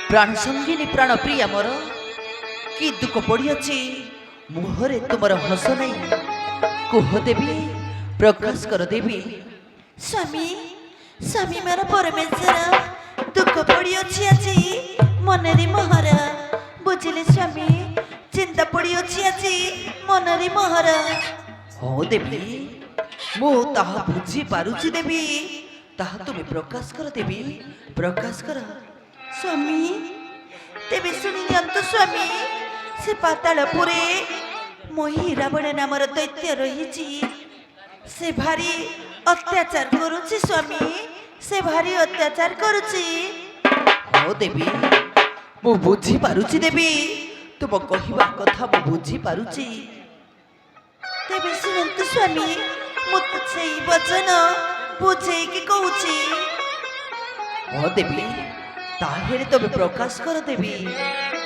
प्राण संगिनी प्राण प्रिया मोर कि दुख पड़ी अच्छी मुहरे तुमर हस नहीं कुह देवी प्रकाश कर देवी। स्वामी स्वामी मोर परमेश्वर दुख पड़ी अच्छी आज मनरे मोहर बुझिले स्वामी चिंता पड़ी अच्छी आज मनरे मोहर। हाँ देवी मु ताहा बुझी पारुची देवी ताहा तुम्हें प्रकाश कर देवी प्रकाश कर। स्वामी तेबे शुणी नियंतु स्वामी से पातालपुरे मोही रावण नामर दैत्य रही से भारी अत्याचार करुची स्वामी से भारी अत्याचार करुची। हाँ देवी मु बुझी पारुची देवी तुम कहवा कथा मु बुझी पारुची। तेबे शुणु स्वामी मत से वचन बुझे कि कहूची। हाँ देवी ताहेरे तबे प्रकाश कर देवी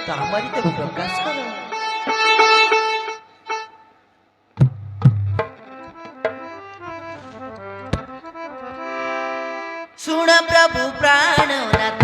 तामारी तबे प्रकाश कर। सुन प्रभु प्राणनाथ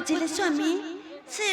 ବୁଝିଲେ ସ୍ୱାମୀ ସେ